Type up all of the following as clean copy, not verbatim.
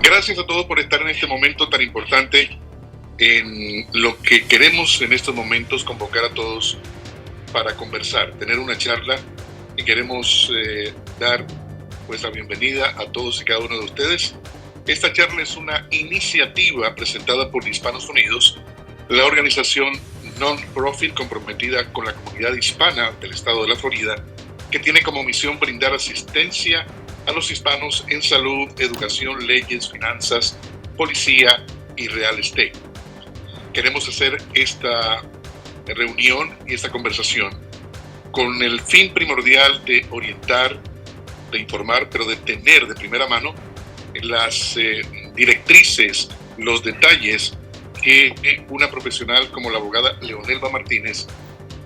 Gracias a todos por estar en este momento tan importante. En lo que queremos en estos momentos convocar a todos para conversar, tener una charla, y queremos dar pues la bienvenida a todos y cada uno de ustedes. Esta charla es una iniciativa presentada por Hispanos Unidos, la organización non-profit comprometida con la comunidad hispana del estado de la Florida, que tiene como misión brindar asistencia a los hispanos en salud, educación, leyes, finanzas, policía y real estate. Queremos hacer esta reunión y esta conversación con el fin primordial de orientar, de informar, pero de tener de primera mano las directrices, los detalles que una profesional como la abogada Leonelva Martínez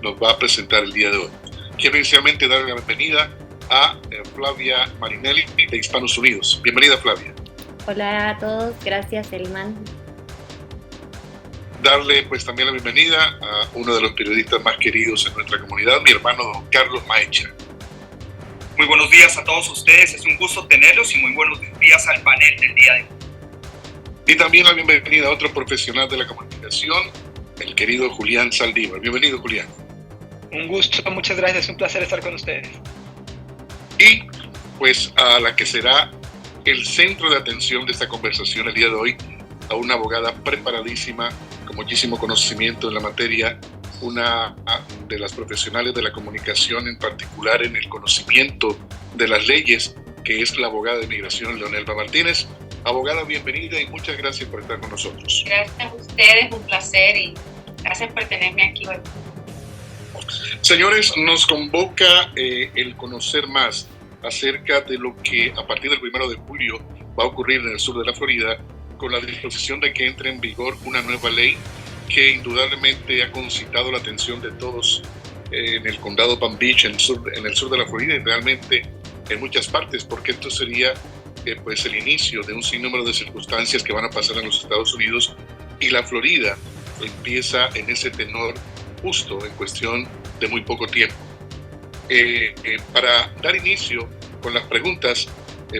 nos va a presentar el día de hoy. Quiero inicialmente darle la bienvenida a Flavia Marinelli de Hispanos Unidos. Bienvenida, Flavia. Hola a todos, gracias, Elman. Darle pues también la bienvenida a uno de los periodistas más queridos en nuestra comunidad, mi hermano don Carlos Maecha. Muy buenos días a todos ustedes, es un gusto tenerlos y muy buenos días al panel del día de hoy. Y también la bienvenida a otro profesional de la comunicación, el querido Julián Saldívar. Bienvenido, Julián. Un gusto, muchas gracias, un placer estar con ustedes. Y pues a la que será el centro de atención de esta conversación el día de hoy, a una abogada preparadísima, con muchísimo conocimiento en la materia, una de las profesionales de la comunicación, en particular en el conocimiento de las leyes, que es la abogada de inmigración Leonelva Martínez. Abogada, bienvenida y muchas gracias por estar con nosotros. Gracias a ustedes, un placer y gracias por tenerme aquí hoy. Señores, nos convoca el conocer más acerca de lo que a partir del 1 de julio va a ocurrir en el sur de la Florida, con la disposición de que entre en vigor una nueva ley que indudablemente ha concitado la atención de todos en el condado Palm Beach, en el sur de la Florida, y realmente en muchas partes, porque esto sería pues el inicio de un sinnúmero de circunstancias que van a pasar en los Estados Unidos, y la Florida empieza en ese tenor justo en cuestión de muy poco tiempo. Para dar inicio con las preguntas,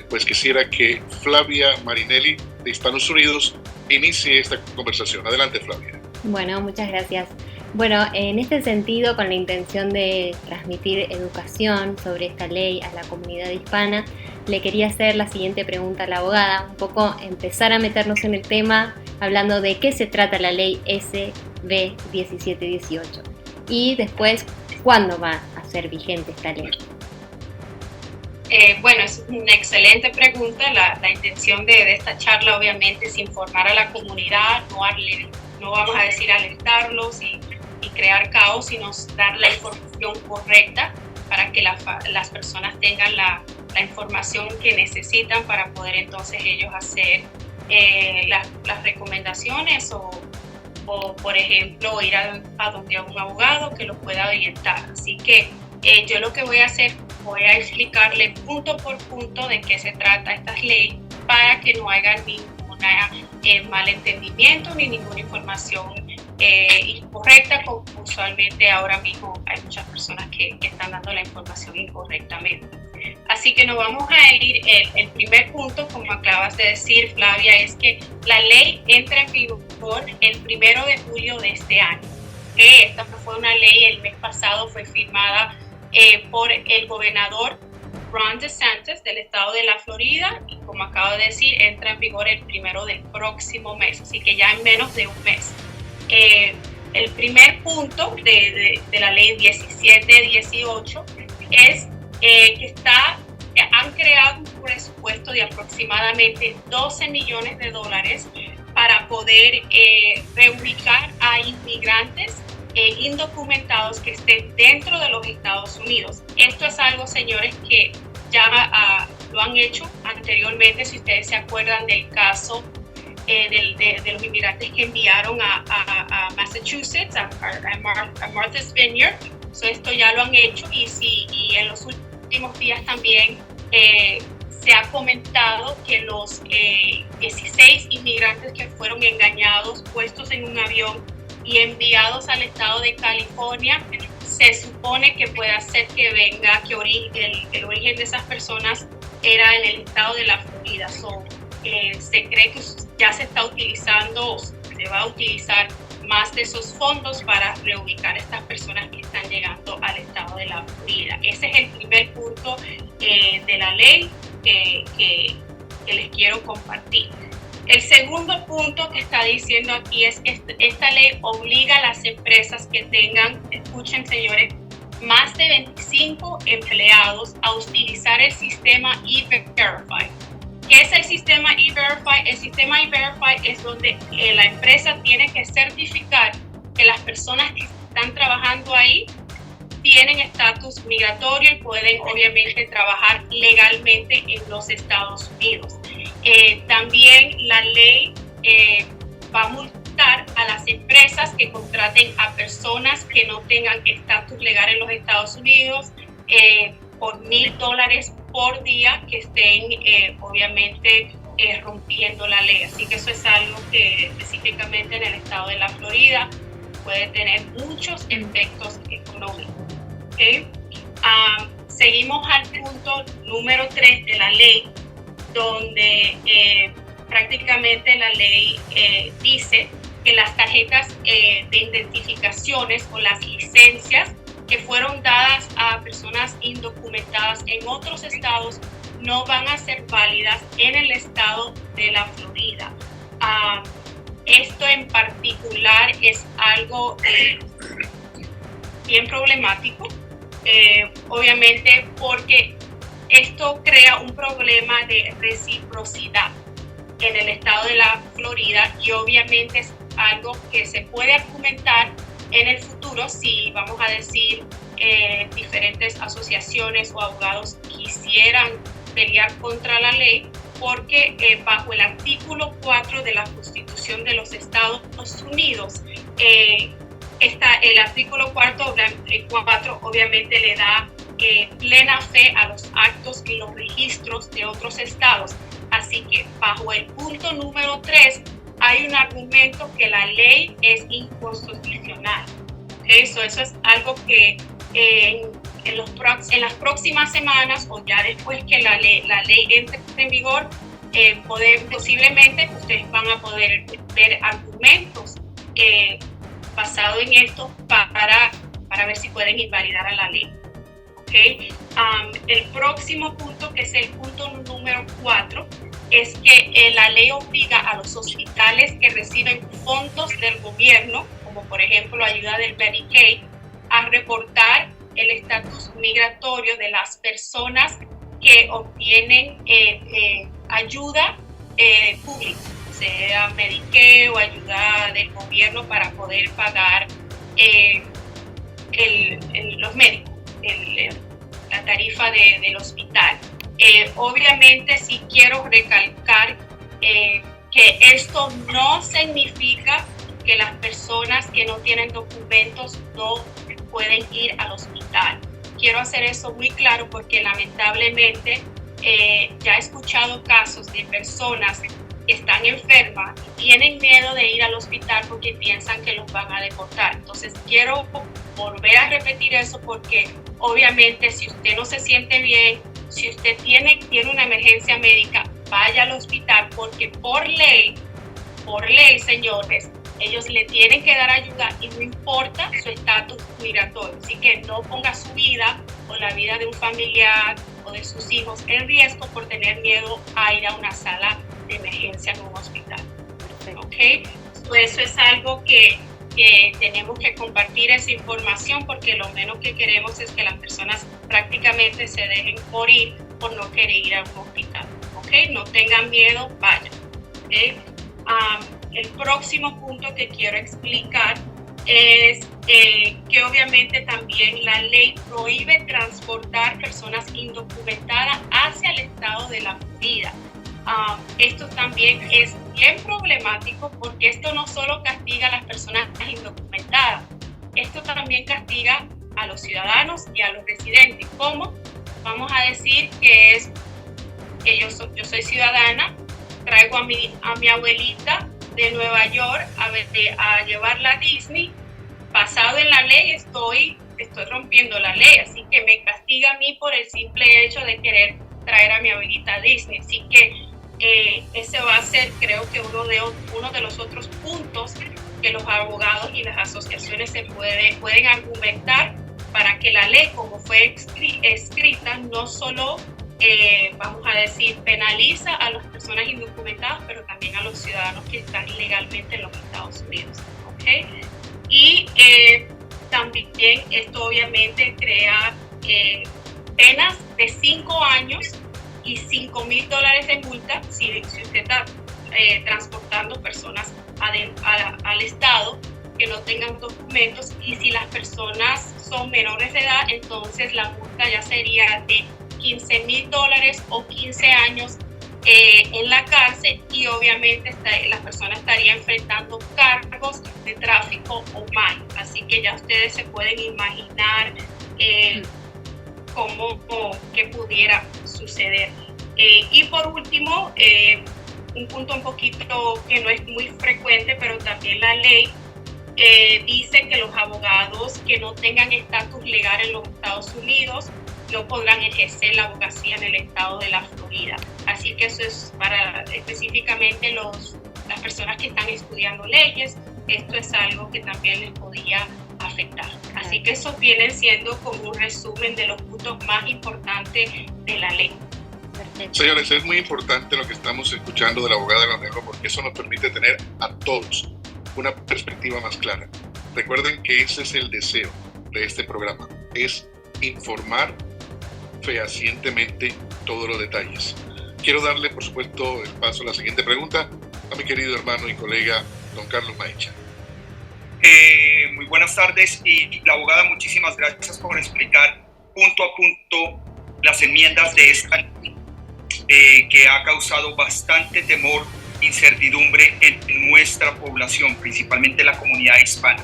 pues quisiera que Flavia Marinelli de Hispanos Unidos inicie esta conversación. Adelante, Flavia. Bueno, muchas gracias. Bueno, en este sentido, con la intención de transmitir educación sobre esta ley a la comunidad hispana, le quería hacer la siguiente pregunta a la abogada, un poco empezar a meternos en el tema hablando de qué se trata la ley SB 1718 y después, ¿cuándo va a ser vigente esta ley? Bueno, es una excelente pregunta. La intención de esta charla obviamente es informar a la comunidad, no vamos a decir alertarlos y crear caos, sino dar la información correcta para que las personas tengan la información que necesitan para poder entonces ellos hacer las recomendaciones o por ejemplo ir a donde un abogado que los pueda orientar. Así que yo lo que voy a hacer, voy a explicarle punto por punto de qué se trata esta ley para que no haya ningún malentendimiento ni ninguna información incorrecta, como usualmente ahora mismo hay muchas personas que están dando la información incorrectamente. Así que nos vamos a ir, el primer punto, como acabas de decir, Flavia, es que la ley entra en vigor el 1 de julio de este año. Esta fue una ley, el mes pasado fue firmada por el gobernador Ron DeSantis del estado de la Florida y, como acabo de decir, entra en vigor el 1 del próximo mes, así que ya en menos de un mes. El primer punto de la ley 1718 es que han creado un presupuesto de aproximadamente $12 millones para poder reubicar a inmigrantes indocumentados que estén dentro de los Estados Unidos. Esto es algo, señores, que ya lo han hecho anteriormente. Si ustedes se acuerdan del caso de los inmigrantes que enviaron a Massachusetts, a Martha's Vineyard, esto ya lo han hecho, y en los últimos días también se ha comentado que los 16 inmigrantes que fueron engañados, puestos en un avión y enviados al estado de California, se supone que puede ser que el origen de esas personas era en el estado de la Florida. se cree que ya se está utilizando, se va a utilizar más de esos fondos para reubicar a estas personas que están llegando al estado de la Florida. Ese es el primer punto de la ley que les quiero compartir. El segundo punto que está diciendo aquí es que esta ley obliga a las empresas que tengan, escuchen señores, más de 25 empleados a utilizar el sistema E-Verify. ¿Qué es el sistema E-Verify? El sistema E-Verify es donde la empresa tiene que certificar que las personas que están trabajando ahí tienen estatus migratorio y pueden obviamente trabajar legalmente en los Estados Unidos. También la ley va a multar a las empresas que contraten a personas que no tengan estatus legal en los Estados Unidos por $1,000 por día que estén obviamente rompiendo la ley. Así que eso es algo que específicamente en el estado de la Florida puede tener muchos efectos económicos. ¿Okay? Seguimos al punto número 3 de la ley, donde prácticamente la ley dice que las tarjetas de identificaciones o las licencias que fueron dadas a personas indocumentadas en otros estados no van a ser válidas en el estado de la Florida. Esto en particular es algo bien problemático, obviamente porque esto crea un problema de reciprocidad en el estado de la Florida y obviamente es algo que se puede argumentar en el futuro si, vamos a decir, diferentes asociaciones o abogados quisieran pelear contra la ley, porque bajo el artículo 4 de la Constitución de los Estados Unidos, el artículo 4 obviamente le da plena fe a los actos y los registros de otros estados. Así que bajo el punto número 3 hay un argumento que la ley es inconstitucional. Eso es algo que en las próximas semanas o ya después que la ley entre en vigor, posiblemente ustedes van a poder ver argumentos basados en esto para ver si pueden invalidar a la ley. ¿Okay? El próximo punto, que es el punto número 4, es que la ley obliga a los hospitales que reciben fondos del gobierno, como por ejemplo ayuda del Medicaid, a reportar el estatus migratorio de las personas que obtienen ayuda pública, sea Medicaid o ayuda del gobierno para poder pagar los médicos, la tarifa del hospital. Obviamente sí quiero recalcar que esto no significa que las personas que no tienen documentos no pueden ir al hospital. Quiero hacer eso muy claro porque lamentablemente ya he escuchado casos de personas que están enfermas y tienen miedo de ir al hospital porque piensan que los van a deportar. Entonces quiero volver a repetir eso porque obviamente si usted no se siente bien, si usted tiene una emergencia médica, vaya al hospital porque por ley, señores, ellos le tienen que dar ayuda y no importa su estatus migratorio. Así que no ponga su vida o la vida de un familiar o de sus hijos en riesgo por tener miedo a ir a una sala de emergencia en un hospital. ¿Okay? Eso es algo que tenemos que compartir esa información porque lo menos que queremos es que las personas prácticamente se dejen morir por no querer ir a un hospital. ¿Okay? No tengan miedo, vayan. ¿Okay? El próximo punto que quiero explicar es que obviamente también la ley prohíbe transportar personas indocumentadas hacia el estado de la Florida. Esto también es bien problemático porque esto no solo castiga a las personas indocumentadas, esto también castiga a los ciudadanos y a los residentes. ¿Cómo? Vamos a decir que yo soy ciudadana, traigo a mi abuelita de Nueva York a llevarla a Disney. Basado en la ley estoy rompiendo la ley, así que me castiga a mí por el simple hecho de querer traer a mi abuelita a Disney. Así que ese va a ser, creo que uno de los otros puntos que los abogados y las asociaciones pueden argumentar para que la ley, como fue escrita, no solo, vamos a decir, penaliza a las personas indocumentadas, pero también a los ciudadanos que están ilegalmente en los Estados Unidos. ¿Okay? Y también esto obviamente crea penas de 5 años y $5,000 de multa si usted está transportando personas al estado que no tengan documentos, y si las personas son menores de edad, entonces la multa ya sería de $15,000 o 15 años en la cárcel, y obviamente la persona estaría enfrentando cargos de tráfico humano. Así que ya ustedes se pueden imaginar qué pudiera suceder. Y por último, un punto un poquito que no es muy frecuente, pero también la ley dice que los abogados que no tengan estatus legal en los Estados Unidos no podrán ejercer la abogacía en el estado de la Florida. Así que eso es para específicamente las personas que están estudiando leyes. Esto es algo que también les podía afectar. Así que eso viene siendo como un resumen de los puntos más importantes de la ley. Perfecto. Señores, es muy importante lo que estamos escuchando de la abogada Leonello, porque eso nos permite tener a todos una perspectiva más clara. Recuerden que ese es el deseo de este programa, es informar fehacientemente todos los detalles. Quiero darle, por supuesto, el paso a la siguiente pregunta a mi querido hermano y colega, don Carlos Maicha. Muy buenas tardes, y la abogada, muchísimas gracias por explicar punto a punto las enmiendas de esta ley que ha causado bastante temor, incertidumbre en nuestra población, principalmente la comunidad hispana.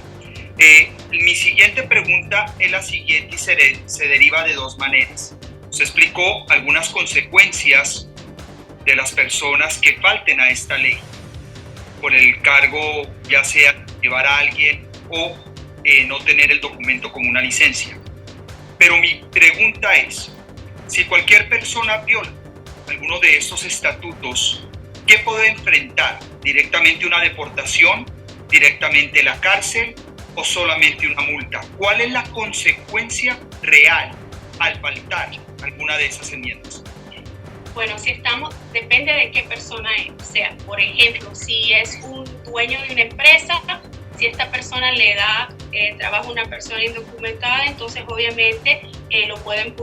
Mi siguiente pregunta es la siguiente y se deriva de dos maneras. Se explicó algunas consecuencias de las personas que falten a esta ley por el cargo, ya sea llevar a alguien o no tener el documento como una licencia. Pero mi pregunta es, si cualquier persona viola alguno de estos estatutos, ¿qué puede enfrentar? ¿Directamente una deportación? ¿Directamente la cárcel? ¿O solamente una multa? ¿Cuál es la consecuencia real al faltar alguna de esas enmiendas? Bueno, depende de qué persona sea. Por ejemplo, si es un dueño de una empresa, si esta persona le da trabajo a una persona indocumentada, entonces obviamente lo pueden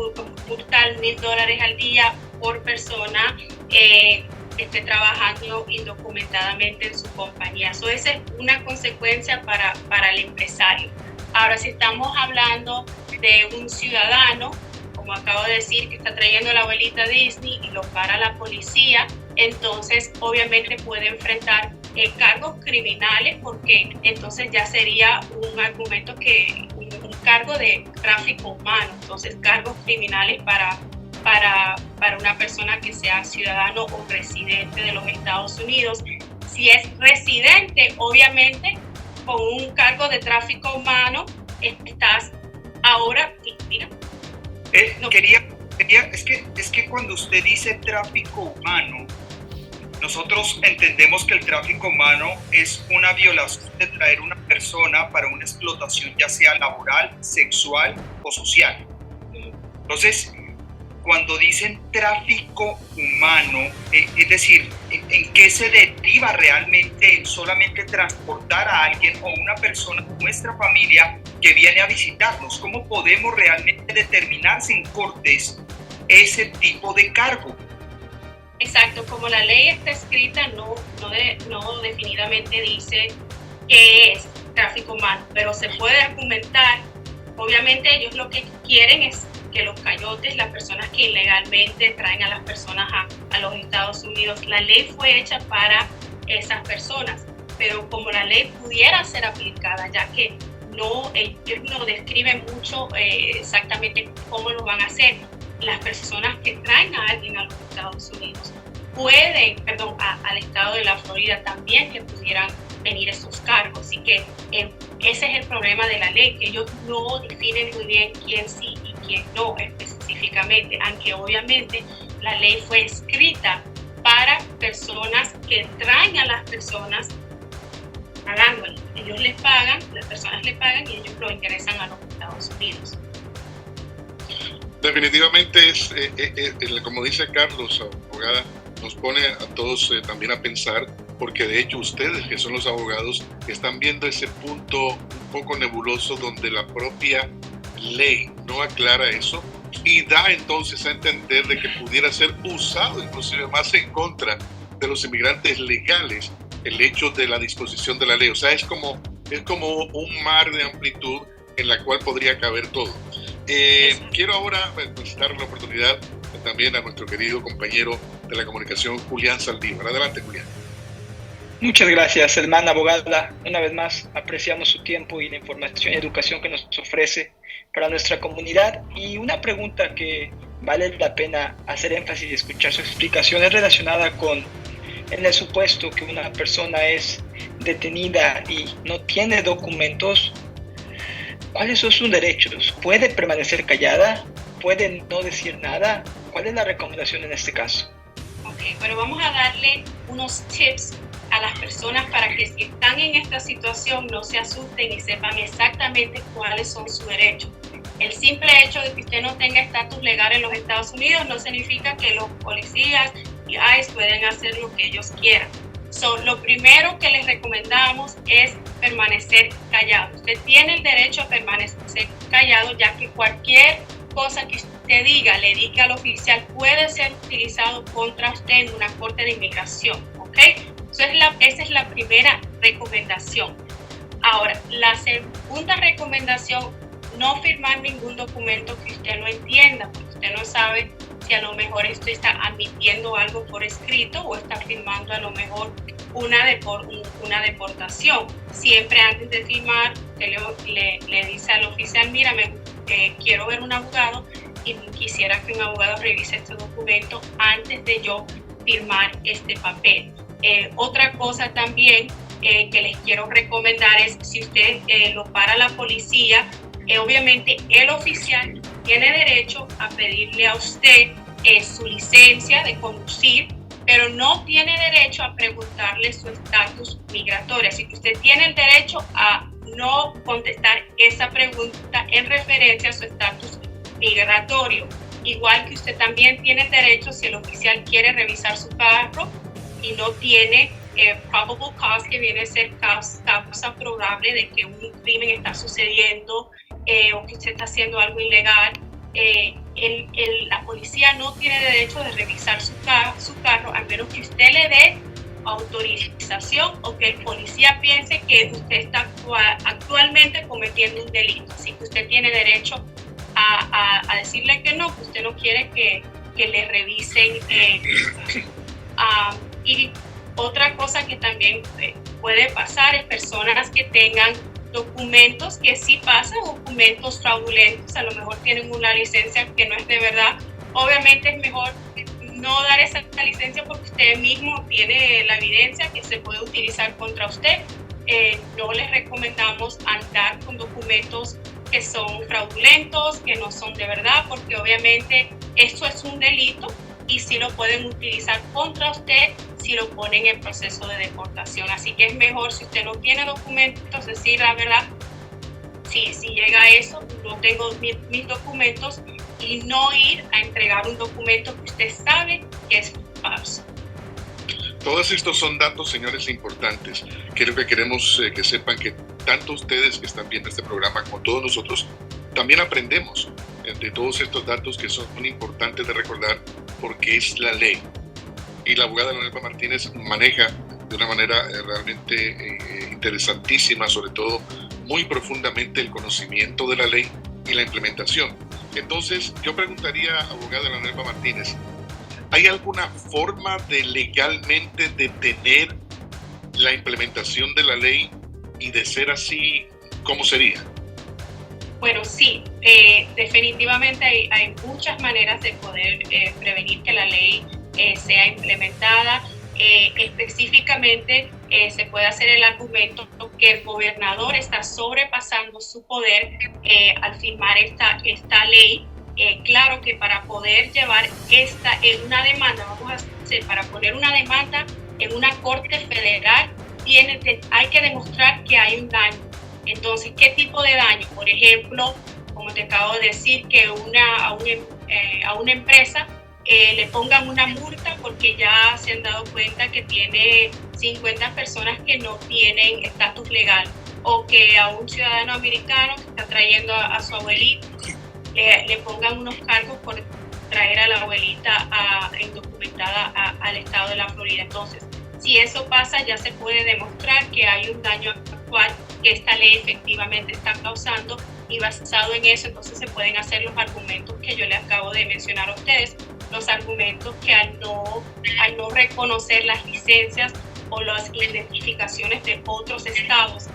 multar $1,000 al día por persona que esté trabajando indocumentadamente en su compañía. Esa es una consecuencia para el empresario. Ahora, si estamos hablando de un ciudadano, como acabo de decir, que está trayendo a la abuelita Disney y lo para la policía, entonces obviamente puede enfrentar cargos criminales, porque entonces ya sería un argumento un cargo de tráfico humano, entonces cargos criminales para una persona que sea ciudadano o residente de los Estados Unidos. Si es residente, obviamente con un cargo de tráfico humano estás ahora, mira. No. Es que cuando usted dice tráfico humano, nosotros entendemos que el tráfico humano es una violación de traer una persona para una explotación, ya sea laboral, sexual o social. Entonces, cuando dicen tráfico humano, es decir, ¿en qué se deriva realmente? ¿En solamente transportar a alguien o una persona de nuestra familia que viene a visitarnos? ¿Cómo podemos realmente determinar sin cortes ese tipo de cargo? Exacto, como la ley está escrita, no definitivamente dice qué es tráfico humano, pero se puede argumentar. Obviamente ellos lo que quieren es que los coyotes, las personas que ilegalmente traen a las personas a los Estados Unidos, la ley fue hecha para esas personas, pero como la ley pudiera ser aplicada, ya que ellos no describen mucho exactamente cómo lo van a hacer, las personas que traen a alguien a los Estados Unidos al estado de la Florida también que pudieran venir esos cargos. Así que ese es el problema de la ley, que ellos no definen muy bien quién sí y quién no específicamente, aunque obviamente la ley fue escrita para personas que traen a las personas pagándoles. Ellos les pagan, las personas les pagan y ellos lo ingresan a los Estados Unidos. Definitivamente como dice Carlos, abogada, nos pone a todos también a pensar, porque de hecho ustedes que son los abogados están viendo ese punto un poco nebuloso donde la propia ley no aclara eso y da entonces a entender de que pudiera ser usado inclusive más en contra de los inmigrantes legales el hecho de la disposición de la ley. O sea, es como un mar de amplitud en la cual podría caber todo. Quiero ahora pues, dar la oportunidad también a nuestro querido compañero de la comunicación, Julián Saldívar. Adelante, Julián. Muchas gracias, hermana abogada. Una vez más, apreciamos su tiempo y la información y educación que nos ofrece para nuestra comunidad. Y una pregunta que vale la pena hacer énfasis y escuchar su explicación es relacionada con, en el supuesto que una persona es detenida y no tiene documentos, ¿cuáles son sus derechos? ¿Puede permanecer callada? ¿Puede no decir nada? ¿Cuál es la recomendación en este caso? Ok, bueno, vamos a darle unos tips a las personas para que si están en esta situación no se asusten y sepan exactamente cuáles son sus derechos. El simple hecho de que usted no tenga estatus legal en los Estados Unidos no significa que los policías y ICE pueden hacer lo que ellos quieran. Lo primero que les recomendamos es permanecer callado. Usted tiene el derecho a permanecer callado, ya que cualquier cosa que usted diga, le diga al oficial, puede ser utilizado contra usted en una corte de inmigración, ¿ok? Esa es la primera recomendación. Ahora, la segunda recomendación, no firmar ningún documento que usted no entienda, porque usted no sabe si a lo mejor usted está admitiendo algo por escrito o está firmando a lo mejor una deportación. Siempre antes de firmar, usted le dice al oficial, mira, quiero ver un abogado y quisiera que un abogado revise este documento antes de yo firmar este papel. Otra cosa también que les quiero recomendar es si usted lo para la policía, obviamente el oficial tiene derecho a pedirle a usted su licencia de conducir, pero no tiene derecho a preguntarle su estatus migratorio. Así que usted tiene el derecho a no contestar esa pregunta en referencia a su estatus migratorio. Igual que usted también tiene el derecho, si el oficial quiere revisar su carro y no tiene probable cause, que viene a ser causa probable de que un crimen está sucediendo o que usted está haciendo algo ilegal, la policía no tiene derecho de revisar su carro a menos que usted le dé autorización o que el policía piense que usted está actualmente cometiendo un delito. Así que usted tiene derecho a decirle que no, que usted no quiere que le revisen. Y otra cosa que también puede pasar es personas que tengan documentos que sí pasan, documentos fraudulentos, a lo mejor tienen una licencia que no es de verdad. Obviamente es mejor no dar esa licencia porque usted mismo tiene la evidencia que se puede utilizar contra usted. No les recomendamos andar con documentos que son fraudulentos, que no son de verdad, porque obviamente eso es un delito y sí lo pueden utilizar contra usted si lo ponen en proceso de deportación. Así que es mejor, si usted no tiene documentos, decir la verdad, si llega a eso, no tengo mis documentos, y no ir a entregar un documento que usted sabe que es falso. Todos estos son datos, señores, importantes. Creo que queremos que sepan que tanto ustedes que están viendo este programa como todos nosotros también aprendemos de todos estos datos que son muy importantes de recordar porque es la ley. Y la abogada Leonelva Martínez maneja de una manera realmente interesantísima, sobre todo muy profundamente, el conocimiento de la ley y la implementación. Entonces, yo preguntaría, abogada Leonelva Martínez, ¿hay alguna forma de legalmente detener la implementación de la ley? Y de ser así, ¿cómo sería? Bueno, sí, definitivamente hay muchas maneras de poder prevenir que la ley sea implementada. Específicamente se puede hacer el argumento que el gobernador está sobrepasando su poder al firmar esta ley. Claro que para poder llevar una demanda, vamos a hacer para poner una demanda en una corte federal, hay que demostrar que hay un daño. Entonces, ¿qué tipo de daño? Por ejemplo, como te acabo de decir, que a una empresa le pongan una multa porque ya se han dado cuenta que tiene 50 personas que no tienen estatus legal, o que a un ciudadano americano que está trayendo a su abuelita le pongan unos cargos por traer a la abuelita indocumentada al estado de la Florida. Entonces, si eso pasa, ya se puede demostrar que hay un daño actual que esta ley efectivamente está causando, y basado en eso, entonces se pueden hacer los argumentos que yo les acabo de mencionar a ustedes, los argumentos que al no reconocer las licencias o las identificaciones de otros estados,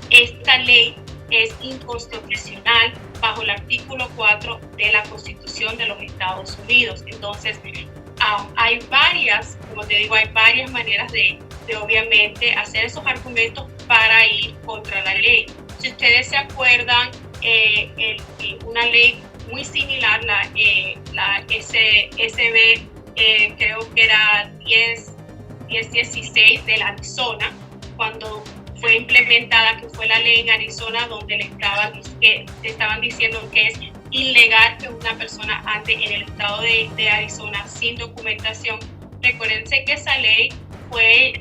esta ley es inconstitucional bajo el artículo 4 de la Constitución de los Estados Unidos. Entonces, hay varias, como te digo, hay varias maneras de obviamente hacer esos argumentos para ir contra la ley. Si ustedes se acuerdan, una ley muy similar, la SB, creo que era 1016 de la Arizona, cuando fue implementada, que fue la ley en Arizona donde le estaban diciendo que es ilegal que una persona ande en el estado de Arizona sin documentación. Recuérdense que esa ley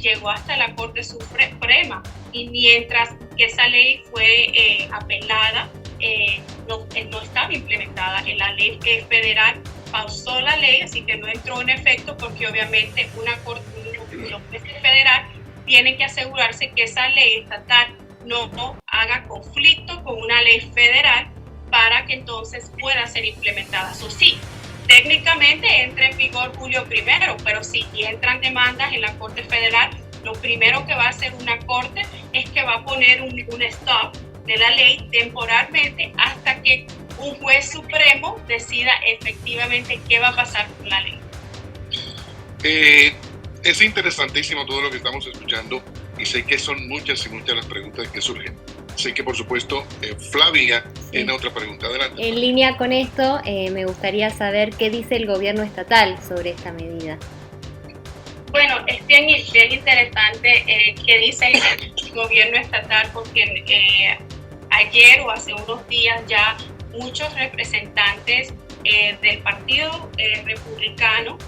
llegó hasta la Corte Suprema, y mientras que esa ley fue apelada, no estaba implementada. En la ley federal pausó la ley, así que no entró en efecto, porque obviamente un juez federal tiene que asegurarse que esa ley estatal no haga conflicto con una ley federal para que entonces pueda ser implementada. Eso sí, técnicamente entra en vigor julio 1, pero si entran demandas en la Corte Federal, lo primero que va a hacer una corte es que va a poner un stop de la ley temporalmente hasta que un juez supremo decida efectivamente qué va a pasar con la ley. Es interesantísimo todo lo que estamos escuchando, y sé que son muchas y muchas las preguntas que surgen. Sé que, por supuesto, Flavia tiene otra pregunta. Adelante. En línea con esto, me gustaría saber qué dice el gobierno estatal sobre esta medida. Bueno, es bien interesante qué dice el gobierno estatal, porque ayer o hace unos días ya muchos representantes del Partido Republicano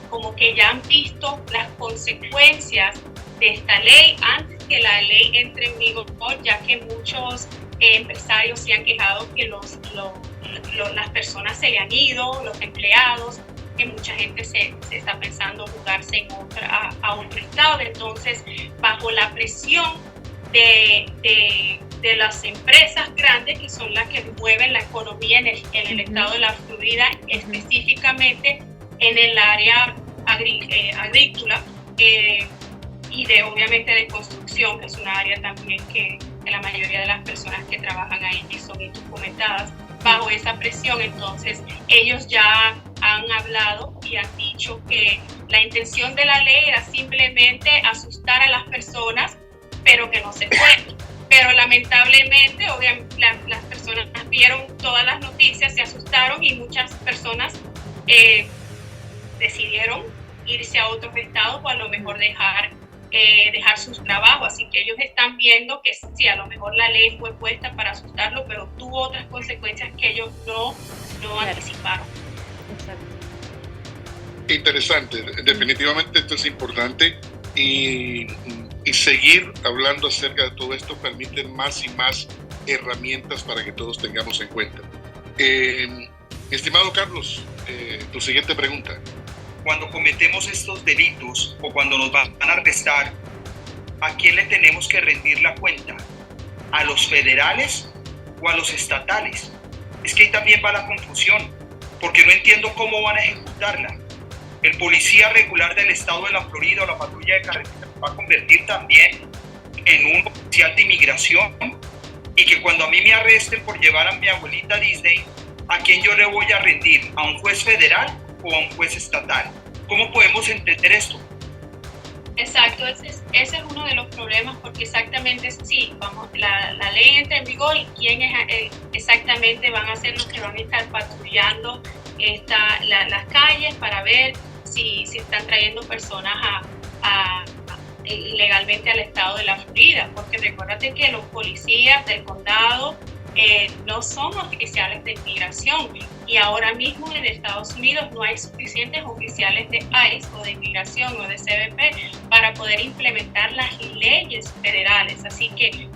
como que ya han visto las consecuencias de esta ley antes que la ley entre en vigor, ya que muchos empresarios se han quejado que las personas se le han ido, los empleados, que mucha gente se está pensando mudarse a otro estado. Entonces, bajo la presión de las empresas grandes, que son las que mueven la economía en el estado de la Florida, específicamente en el área agrícola, y obviamente de construcción, que es una área también que la mayoría de las personas que trabajan ahí son indocumentadas. Bajo esa presión, entonces, ellos ya han hablado y han dicho que la intención de la ley era simplemente asustar a las personas, pero que no se puede. Pero lamentablemente, obviamente, las personas vieron todas las noticias, se asustaron, y muchas personas decidieron irse a otros estados, o a lo mejor dejar sus trabajos. Así que ellos están viendo que sí, a lo mejor la ley fue puesta para asustarlo, pero tuvo otras consecuencias que ellos no anticiparon. Exacto. Interesante, definitivamente esto es importante, y seguir hablando acerca de todo esto permite más y más herramientas para que todos tengamos en cuenta. Estimado Carlos, tu siguiente pregunta. Cuando cometemos estos delitos o cuando nos van a arrestar, ¿a quién le tenemos que rendir la cuenta? ¿A los federales o a los estatales? Es que ahí también va la confusión, porque no entiendo cómo van a ejecutarla. El policía regular del estado de la Florida o la patrulla de carretera va a convertir también en un oficial de inmigración, y que cuando a mí me arresten por llevar a mi abuelita a Disney, ¿a quién yo le voy a rendir? ¿A un juez federal o a un juez estatal? ¿Cómo podemos entender esto? Exacto, ese es uno de los problemas, porque exactamente sí, la ley entra en vigor, y quién exactamente van a ser los que van a estar patrullando las calles para ver si están trayendo personas ilegalmente al estado de la Florida, porque recuérdate que los policías del condado no son oficiales de inmigración, y ahora mismo en Estados Unidos no hay suficientes oficiales de ICE o de inmigración o de CBP para poder implementar las leyes federales. Así que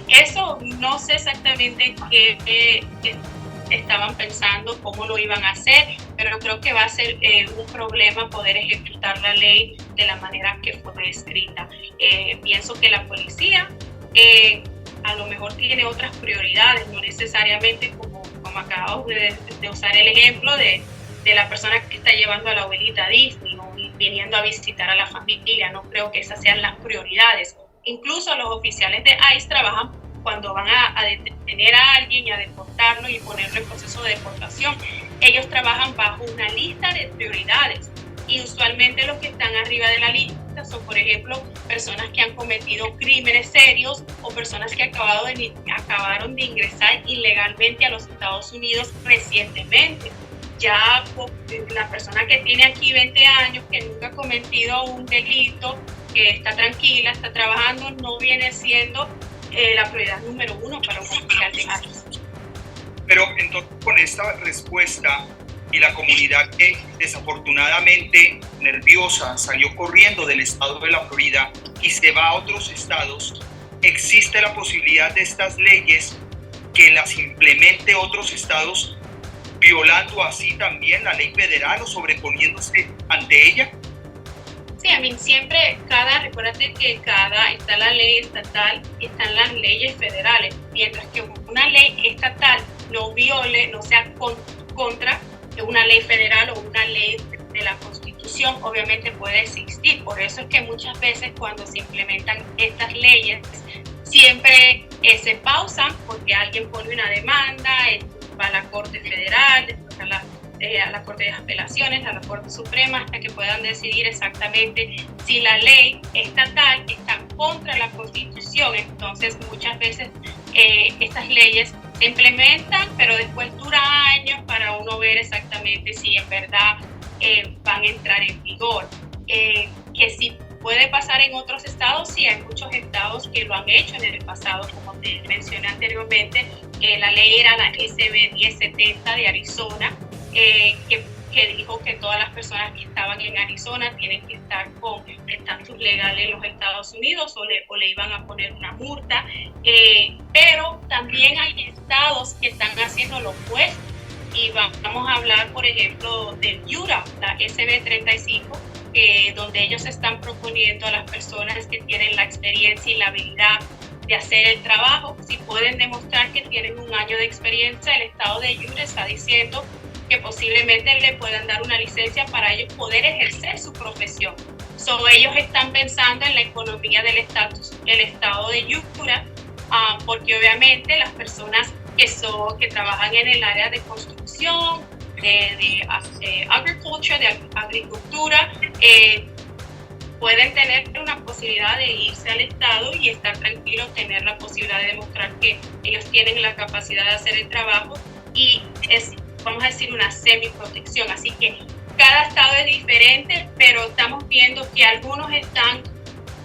eso no sé exactamente qué estaban pensando, cómo lo iban a hacer, pero creo que va a ser un problema poder ejecutar la ley de la manera que fue escrita. Pienso que la policía a lo mejor tiene otras prioridades, no necesariamente como acabamos de usar el ejemplo de la persona que está llevando a la abuelita a Disney o viniendo a visitar a la familia. No creo que esas sean las prioridades. Incluso los oficiales de ICE trabajan cuando van a detener a alguien y a deportarlo y ponerlo en proceso de deportación. Ellos trabajan bajo una lista de prioridades, y usualmente los que están arriba de la lista son, por ejemplo, personas que han cometido crímenes serios o personas que acabaron de ingresar ilegalmente a los Estados Unidos recientemente. Ya la persona que tiene aquí 20 años, que nunca ha cometido un delito, que está tranquila, está trabajando, no viene siendo la prioridad número uno para un oficial de ICE. Pero entonces, con esta respuesta, y la comunidad que desafortunadamente nerviosa salió corriendo del estado de la Florida y se va a otros estados, ¿existe la posibilidad de estas leyes que las implemente otros estados, violando así también la ley federal o sobreponiéndose ante ella? Sí, siempre recuérdate que está la ley estatal y están las leyes federales, mientras que una ley estatal no viole, no sea contra una ley federal o una ley de la Constitución, obviamente puede existir. Por eso es que muchas veces cuando se implementan estas leyes siempre se pausan, porque alguien pone una demanda, va a la Corte Federal, después a la Corte de Apelaciones, a la Corte Suprema, hasta que puedan decidir exactamente si la ley estatal está contra la Constitución. Entonces muchas veces estas leyes se implementan, pero después dura años para uno ver exactamente si en verdad van a entrar en vigor. Que si puede pasar en otros estados, sí, hay muchos estados que lo han hecho en el pasado, como te mencioné anteriormente. La ley era la SB 1070 de Arizona, que dijo que todas las personas que estaban en Arizona tienen que estar con estatus legal en los Estados Unidos o le iban a poner una multa, pero también hay estados que están haciendo lo opuesto, y vamos a hablar, por ejemplo, de Utah, la SB 35, donde ellos están proponiendo a las personas que tienen la experiencia y la habilidad de hacer el trabajo, si pueden demostrar que tienen un año de experiencia, el estado de Utah está diciendo que posiblemente le puedan dar una licencia para ellos poder ejercer su profesión. Ellos están pensando en la economía del estado de Utah, porque obviamente las personas que trabajan en el área de construcción, de agricultura, pueden tener una posibilidad de irse al estado y estar tranquilos, tener la posibilidad de demostrar que ellos tienen la capacidad de hacer el trabajo, y vamos a decir, una semi-protección. Así que cada estado es diferente, pero estamos viendo que algunos están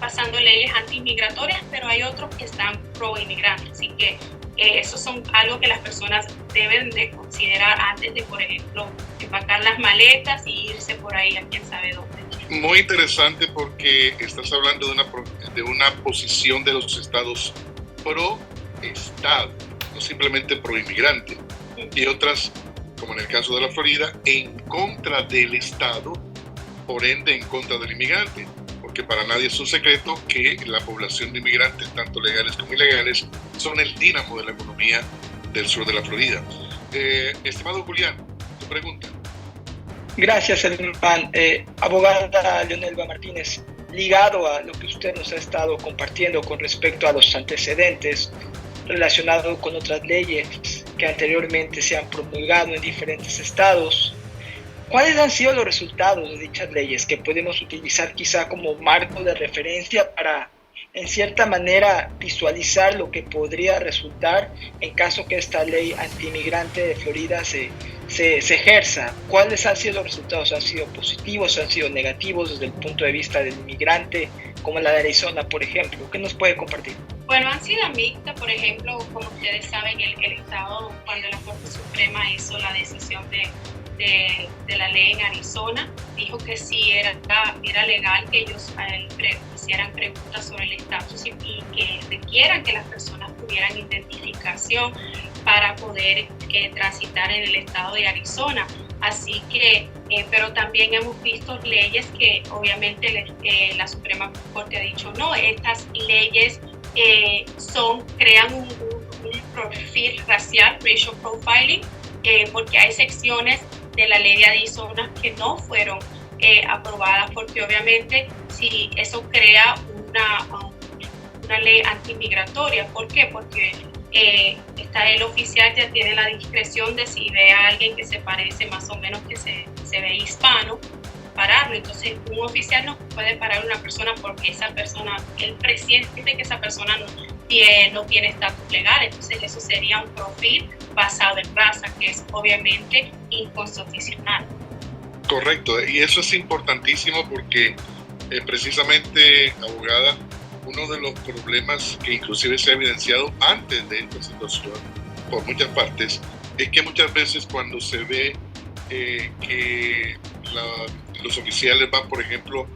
pasando leyes anti-inmigratorias, pero hay otros que están pro-inmigrantes. Así que eso son algo que las personas deben de considerar antes de, por ejemplo, empacar las maletas y irse por ahí a quién sabe dónde. Muy interesante, porque estás hablando de una posición de los estados pro-estado, no simplemente pro-inmigrante, y otras, como en el caso de la Florida, en contra del Estado, por ende en contra del inmigrante, porque para nadie es un secreto que la población de inmigrantes, tanto legales como ilegales, son el dínamo de la economía del sur de la Florida. Estimado Julián, tu pregunta. Gracias, hermano. Abogada Leonelva Martínez, ligado a lo que usted nos ha estado compartiendo con respecto a los antecedentes relacionados con otras leyes que anteriormente se han promulgado en diferentes estados, ¿cuáles han sido los resultados de dichas leyes que podemos utilizar quizá como marco de referencia para, en cierta manera, visualizar lo que podría resultar en caso que esta ley antiinmigrante de Florida se se ejerza. ¿Cuáles han sido los resultados? ¿Han sido positivos? ¿Han sido negativos desde el punto de vista del inmigrante, como la de Arizona, por ejemplo? ¿Qué nos puede compartir? Bueno, han sido mixtas. Por ejemplo, como ustedes saben, el Estado, cuando la Corte Suprema hizo la decisión de la ley en Arizona, dijo que sí era legal que ellos hicieran preguntas sobre el estatus y que requieran que las personas tuvieran identificación para poder transitar en el estado de Arizona. Así que, pero también hemos visto leyes que obviamente la Suprema Corte ha dicho no, estas leyes crean un perfil racial, racial profiling, porque hay secciones de la ley de Arizona que no fueron aprobadas, porque obviamente si eso crea una ley antimigratoria. ¿Por qué? Porque el oficial ya tiene la discreción de si ve a alguien que se parece más o menos, que se ve hispano, pararlo. Entonces un oficial no puede parar a una persona porque esa persona, él presiente que esa persona no tiene estatus legal. Entonces eso sería un perfil basado en raza, que es obviamente inconstitucional. Correcto, y eso es importantísimo porque precisamente, abogada, uno de los problemas que inclusive se ha evidenciado antes de esta situación por muchas partes es que muchas veces cuando se ve que los oficiales van, por ejemplo,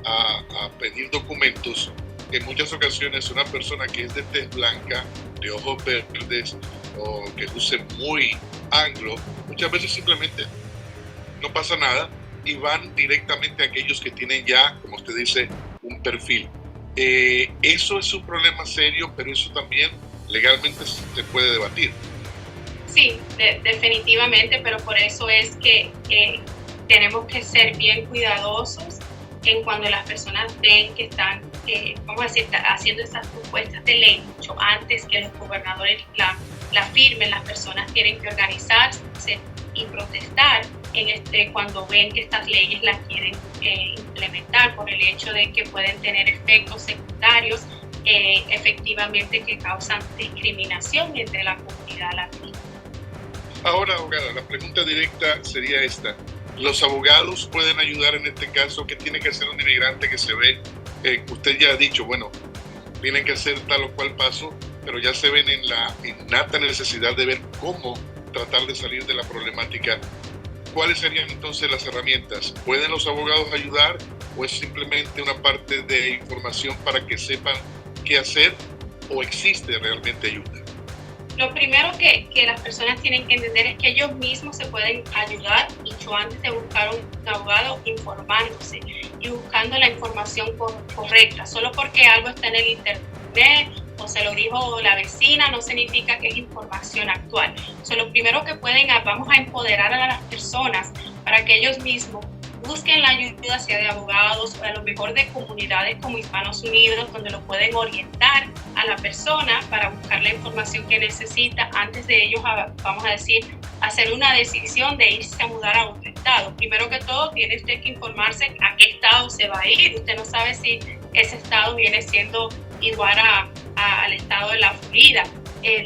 a pedir documentos, en muchas ocasiones una persona que es de tez blanca, de ojos verdes o que luce muy anglo, muchas veces simplemente no pasa nada y van directamente a aquellos que tienen ya, como usted dice, un perfil. Eso es un problema serio, pero eso también legalmente se puede debatir. Sí, definitivamente, pero por eso es que tenemos que ser bien cuidadosos en cuando las personas ven que están, vamos a decir, haciendo estas propuestas de ley mucho antes que los gobernadores la firmen. Las personas tienen que organizarse y protestar cuando ven que estas leyes las quieren implementar, por el hecho de que pueden tener efectos secundarios efectivamente que causan discriminación entre la comunidad latina. Ahora, abogada, la pregunta directa sería esta. ¿Los abogados pueden ayudar en este caso? ¿Qué tiene que hacer un inmigrante que se ve? Usted ya ha dicho, bueno, tienen que hacer tal o cual paso, pero ya se ven en la innata necesidad de ver cómo tratar de salir de la problemática. ¿Cuáles serían entonces las herramientas? ¿Pueden los abogados ayudar o es simplemente una parte de información para que sepan qué hacer o existe realmente ayuda? Lo primero que las personas tienen que entender es que ellos mismos se pueden ayudar mucho antes de buscar un abogado, informándose y buscando la información correcta. Solo porque algo está en el internet o se lo dijo la vecina no significa que es información actual. Lo primero que vamos a empoderar a las personas para que ellos mismos busquen la ayuda, sea de abogados o a lo mejor de comunidades como Hispanos Unidos, donde lo pueden orientar a la persona para buscar la información que necesita antes de ellos, vamos a decir, hacer una decisión de irse a mudar a otro estado. Primero que todo, tiene usted que informarse a qué estado se va a ir. Usted no sabe si ese estado viene siendo igual al estado de la Florida.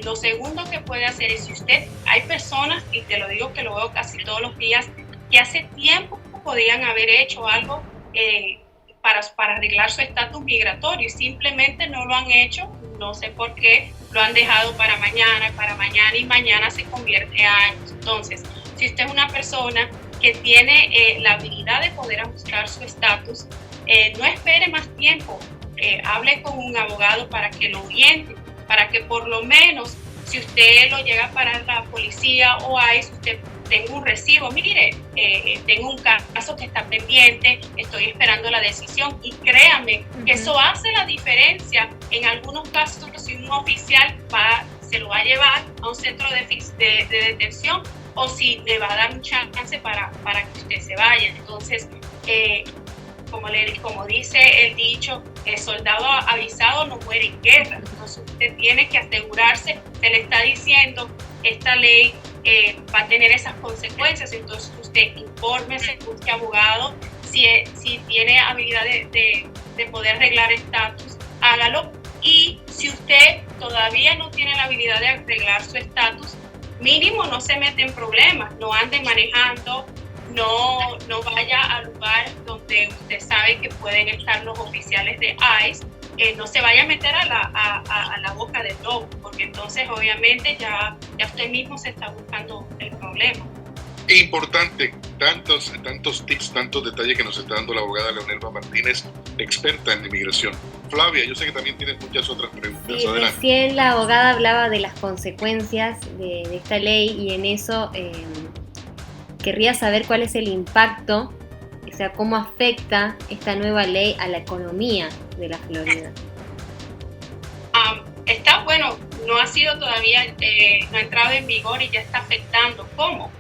Lo segundo que puede hacer es, si usted, hay personas, y te lo digo que lo veo casi todos los días, que hace tiempo podían haber hecho algo para arreglar su estatus migratorio y simplemente no lo han hecho, no sé por qué, lo han dejado para mañana y mañana se convierte a años. Entonces, si usted es una persona que tiene la habilidad de poder ajustar su estatus, no espere más tiempo, hable con un abogado para que lo oriente, para que por lo menos si usted lo llega a parar la policía o ICE, usted tenga un recibo, mire, tengo un caso que está pendiente, estoy esperando la decisión, y créame que eso hace la diferencia. En algunos casos, si un oficial se lo va a llevar a un centro de detención o si le va a dar un chance para que usted se vaya. Entonces, como dice el dicho, el soldado avisado no muere en guerra. Entonces usted tiene que asegurarse, se le está diciendo, esta ley va a tener esas consecuencias. Entonces usted infórmese, busque abogado, si tiene habilidad de poder arreglar estatus, hágalo. Y si usted todavía no tiene la habilidad de arreglar su estatus, mínimo no se mete en problemas, no ande manejando, no vaya a lugares donde usted sabe que pueden estar los oficiales de ICE, no se vaya a meter a la boca del lobo, porque entonces obviamente ya usted mismo se está buscando el problema. Importante, tantos tips, tantos detalles que nos está dando la abogada Leonelva Martínez, experta en inmigración. Flavia, yo sé que también tienes muchas otras preguntas. Sí, adelante. recién la abogada hablaba de las consecuencias de esta ley y en eso querría saber cuál es el impacto, o sea, cómo afecta esta nueva ley a la economía de la Florida. Está bueno, no ha sido todavía, no ha entrado en vigor y ya está afectando. ¿Cómo?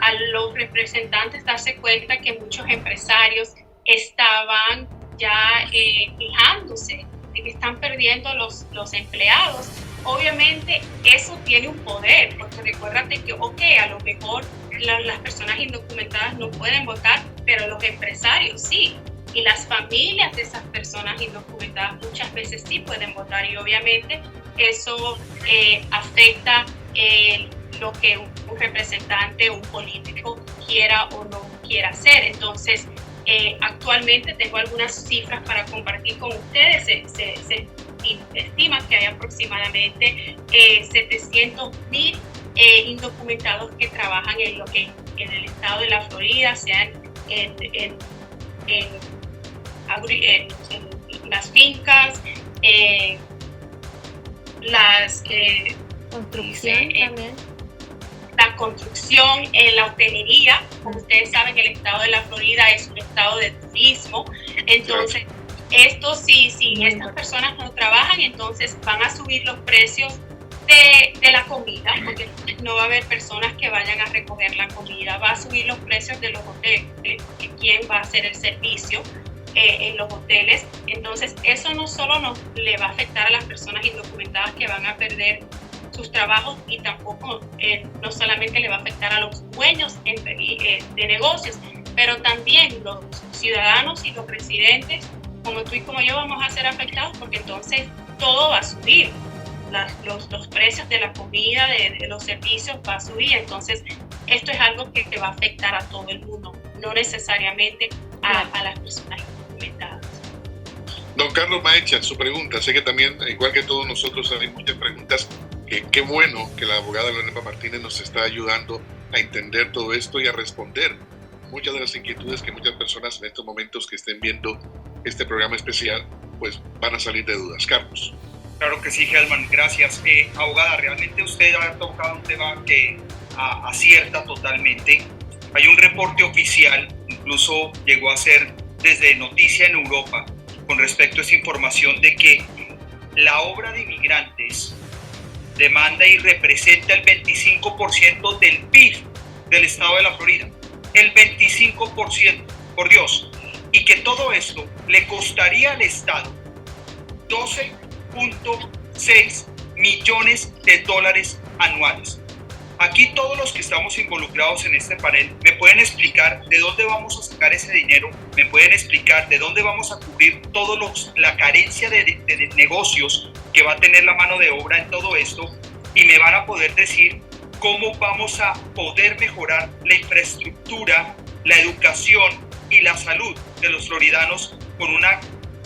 A los representantes darse cuenta que muchos empresarios estaban ya quejándose de que están perdiendo los empleados. Obviamente eso tiene un poder, porque recuérdate que, a lo mejor las personas indocumentadas no pueden votar, pero los empresarios sí. Y las familias de esas personas indocumentadas muchas veces sí pueden votar y obviamente eso afecta lo que un representante, un político quiera o no quiera hacer. Entonces, actualmente tengo algunas cifras para compartir con ustedes. Se estima que hay aproximadamente 700,000 indocumentados que trabajan en el estado de la Florida, sean en las fincas, Construcción también. La construcción, la hotelería. Como ustedes saben, el estado de la Florida es un estado de turismo. Entonces, esto si estas personas no trabajan, entonces van a subir los precios de la comida, porque no va a haber personas que vayan a recoger la comida. Va a subir los precios de los hoteles, porque quién va a hacer el servicio en los hoteles. Entonces, eso no solo le va a afectar a las personas indocumentadas que van a perder sus trabajos y tampoco, no solamente le va a afectar a los dueños de negocios, pero también los ciudadanos y los residentes, como tú y como yo, vamos a ser afectados porque entonces todo va a subir. Los precios de la comida, de los servicios va a subir. Entonces, esto es algo que va a afectar a todo el mundo, no necesariamente a las personas indocumentadas. Don Carlos Maecha, su pregunta. Sé que también, igual que todos nosotros, hay muchas preguntas. Qué bueno que la abogada Leonelva Martínez nos está ayudando a entender todo esto y a responder muchas de las inquietudes que muchas personas en estos momentos que estén viendo este programa especial, pues van a salir de dudas. Carlos. Claro que sí, Helman, gracias. Abogada, realmente usted ha tocado un tema que acierta totalmente. Hay un reporte oficial, incluso llegó a ser desde noticia en Europa, con respecto a esa información de que la obra de inmigrantes demanda y representa el 25% del PIB del estado de la Florida. El 25%, por Dios. Y que todo esto le costaría al estado 12.6 millones de dólares anuales. Aquí todos los que estamos involucrados en este panel me pueden explicar de dónde vamos a sacar ese dinero, me pueden explicar de dónde vamos a cubrir la carencia de negocios que va a tener la mano de obra en todo esto, y me van a poder decir cómo vamos a poder mejorar la infraestructura, la educación y la salud de los floridanos con una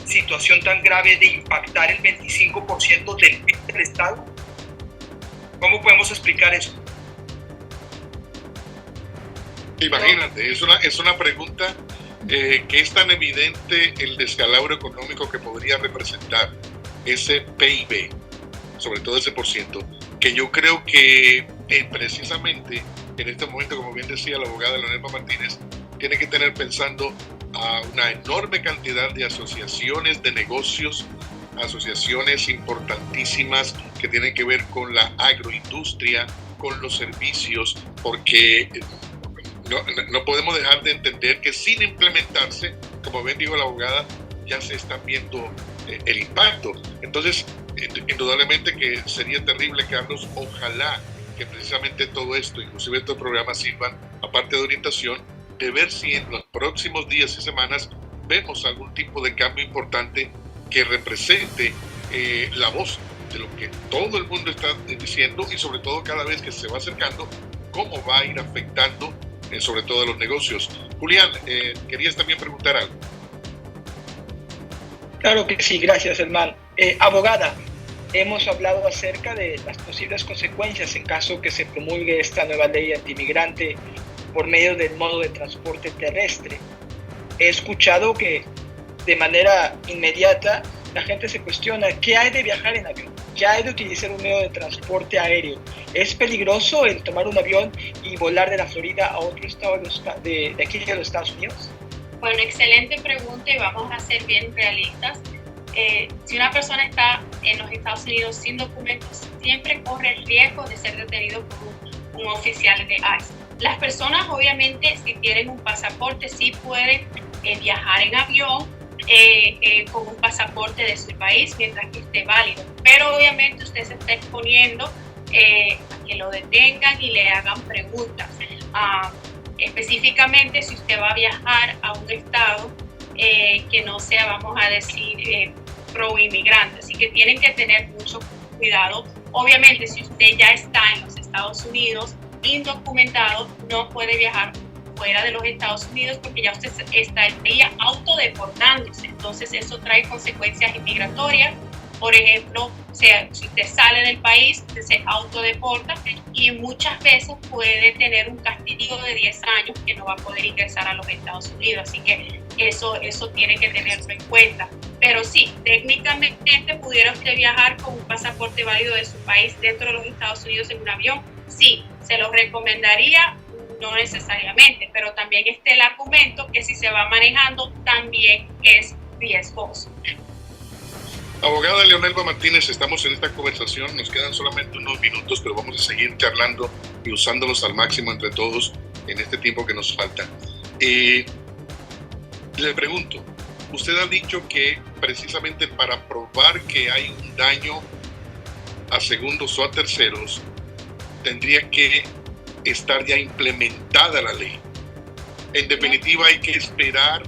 situación tan grave de impactar el 25% del PIB del estado. ¿Cómo podemos explicar eso? Imagínate, es una pregunta que es tan evidente el descalabro económico que podría representar ese PIB, sobre todo ese %, que yo creo que precisamente en este momento, como bien decía la abogada Leonelva Martínez, tiene que tener pensando a una enorme cantidad de asociaciones de negocios, asociaciones importantísimas que tienen que ver con la agroindustria, con los servicios, porque no podemos dejar de entender que sin implementarse, como bien dijo la abogada, ya se está viendo el impacto. Entonces, indudablemente que sería terrible, Carlos. Ojalá que precisamente todo esto, inclusive estos programas, sirvan, aparte de orientación, de ver si en los próximos días y semanas vemos algún tipo de cambio importante que represente la voz de lo que todo el mundo está diciendo y sobre todo cada vez que se va acercando, cómo va a ir afectando sobre todo a los negocios. Julián, querías también preguntar algo. Claro que sí, gracias, hermano. Abogada, hemos hablado acerca de las posibles consecuencias en caso que se promulgue esta nueva ley antimigrante por medio del modo de transporte terrestre. He escuchado que de manera inmediata la gente se cuestiona ¿qué hay de viajar en avión? ¿Qué hay de utilizar un medio de transporte aéreo? ¿Es peligroso el tomar un avión y volar de la Florida a otro estado de aquí de los Estados Unidos? Bueno, excelente pregunta y vamos a ser bien realistas. Si una persona está en los Estados Unidos sin documentos, siempre corre el riesgo de ser detenido por un oficial de ICE. Las personas, obviamente, si tienen un pasaporte, sí pueden viajar en avión con un pasaporte de su país mientras que esté válido. Pero obviamente usted se está exponiendo a que lo detengan y le hagan preguntas. Específicamente si usted va a viajar a un estado que no sea, vamos a decir, pro inmigrante. Así que tienen que tener mucho cuidado. Obviamente si usted ya está en los Estados Unidos indocumentado, no puede viajar fuera de los Estados Unidos porque ya usted estaría autodeportándose. Entonces eso trae consecuencias inmigratorias. Por ejemplo, si usted sale del país, usted se autodeporta y muchas veces puede tener un castigo de 10 años que no va a poder ingresar a los Estados Unidos. Así que eso tiene que tenerlo en cuenta. Pero sí, técnicamente pudiera usted viajar con un pasaporte válido de su país dentro de los Estados Unidos en un avión. Sí, se lo recomendaría, no necesariamente, pero también está el argumento que si se va manejando también es riesgoso. Abogada Leonelva Martínez, estamos en esta conversación, nos quedan solamente unos minutos, pero vamos a seguir charlando y usándolos al máximo entre todos en este tiempo que nos falta. Le pregunto, usted ha dicho que precisamente para probar que hay un daño a segundos o a terceros, tendría que estar ya implementada la ley. En definitiva, hay que esperar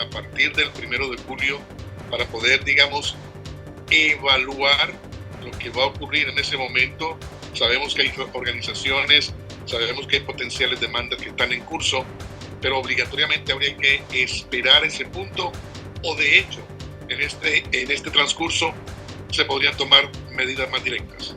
a partir del 1 de julio para poder, digamos, evaluar lo que va a ocurrir en ese momento. Sabemos que hay organizaciones, sabemos que hay potenciales demandas que están en curso, pero obligatoriamente habría que esperar ese punto, o de hecho, en este transcurso se podrían tomar medidas más directas.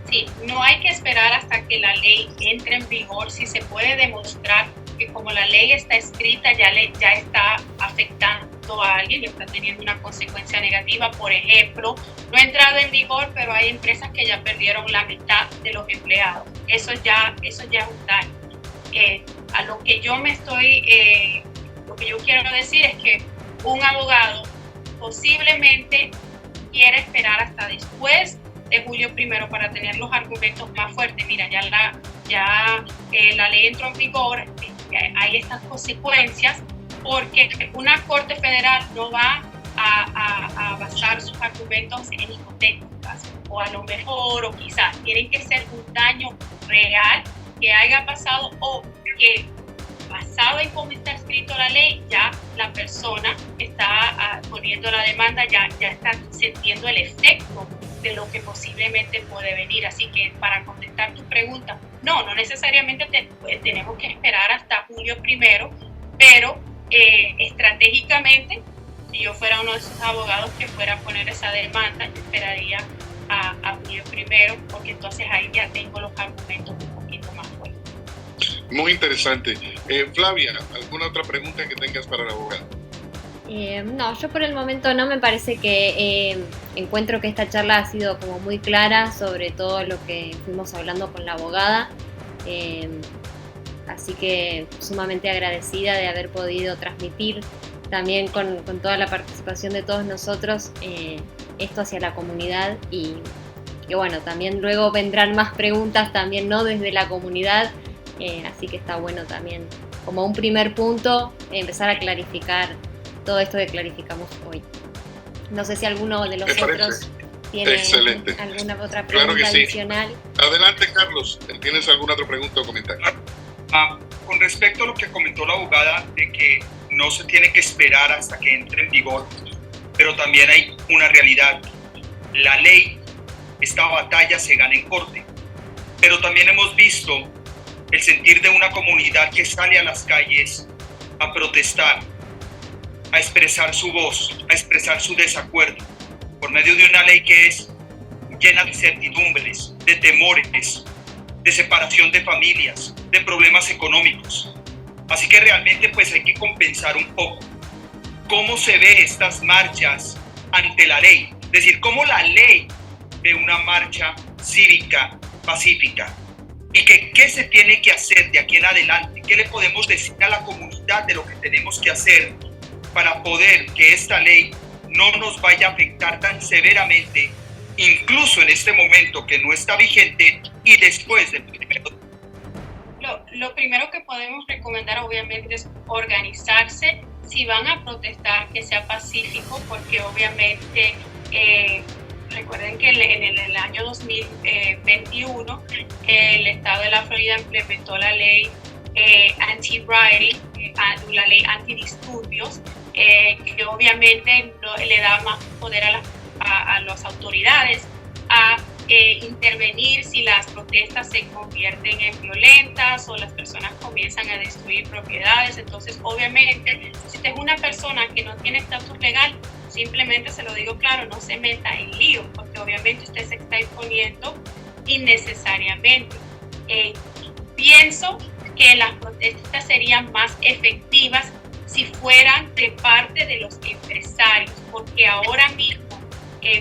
Sí, no hay que esperar hasta que la ley entre en vigor. Si se puede demostrar que como la ley está escrita ya está afectando a alguien y está teniendo una consecuencia negativa. Por ejemplo, no ha entrado en vigor, pero hay empresas que ya perdieron la mitad de los empleados. Eso ya es un daño. A lo que yo lo que yo quiero decir es que un abogado posiblemente quiere esperar hasta después de julio 1 para tener los argumentos más fuertes. Mira, la ley entró en vigor, hay estas consecuencias, porque una corte federal no va a basar sus argumentos en hipotéticas, o a lo mejor, o quizás, tienen que ser un daño real que haya pasado, o que basado en cómo está escrito la ley, ya la persona que está poniendo la demanda ya está sintiendo el efecto de lo que posiblemente puede venir. Así que para contestar tu pregunta, no necesariamente tenemos que esperar hasta julio 1, pero estratégicamente, si yo fuera uno de esos abogados que fuera a poner esa demanda, yo esperaría a julio 1, porque entonces ahí ya tengo los argumentos un poquito más fuertes. Muy interesante. Flavia, ¿alguna otra pregunta que tengas para la abogada? No, yo por el momento no. Me parece que encuentro que esta charla ha sido como muy clara sobre todo lo que fuimos hablando con la abogada, así que sumamente agradecida de haber podido transmitir también con toda la participación de todos nosotros esto hacia la comunidad, y que bueno, también luego vendrán más preguntas también, ¿no?, desde la comunidad, así que está bueno también como un primer punto empezar a clarificar todo esto que clarificamos hoy. No sé si alguno de los otros tiene alguna otra pregunta adicional. Adelante, Carlos, ¿tienes alguna otra pregunta o comentario? Con respecto a lo que comentó la abogada de que no se tiene que esperar hasta que entre en vigor, pero también hay una realidad. La ley esta batalla se gana en corte. Pero también hemos visto el sentir de una comunidad que sale a las calles a protestar, a expresar su voz, a expresar su desacuerdo, por medio de una ley que es llena de incertidumbres, de temores, de separación de familias, de problemas económicos. Así que realmente pues hay que compensar un poco cómo se ve estas marchas ante la ley, es decir, cómo la ley ve una marcha cívica pacífica y qué se tiene que hacer de aquí en adelante, qué le podemos decir a la comunidad de lo que tenemos que hacer para poder que esta ley no nos vaya a afectar tan severamente, incluso en este momento que no está vigente y después del primero. Lo primero que podemos recomendar obviamente es organizarse. Si van a protestar, que sea pacífico, porque obviamente recuerden que en el año 2021 el estado de la Florida implementó la ley anti-rioting, la ley antidisturbios, que obviamente no, le da más poder a las autoridades a intervenir si las protestas se convierten en violentas o las personas comienzan a destruir propiedades. Entonces, obviamente, si usted es una persona que no tiene estatus legal, simplemente se lo digo claro, no se meta en lío, porque obviamente usted se está imponiendo innecesariamente. Pienso que las protestas serían más efectivas si fueran de parte de los empresarios, porque ahora mismo,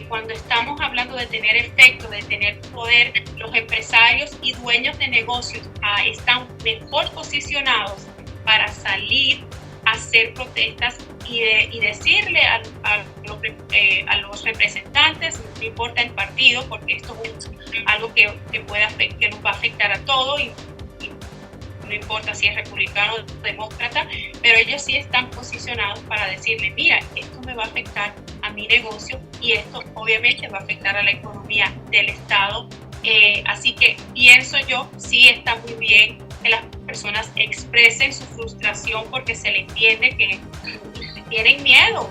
cuando estamos hablando de tener efecto, de tener poder, los empresarios y dueños de negocios están mejor posicionados para salir a hacer protestas y decirle a los representantes, no importa el partido, porque esto es algo que nos va a afectar a todos, y no importa si es republicano o demócrata, pero ellos sí están posicionados para decirle, mira, esto me va a afectar a mi negocio y esto obviamente va a afectar a la economía del Estado. Así que pienso yo, sí está muy bien que las personas expresen su frustración, porque se le entiende que tienen miedo,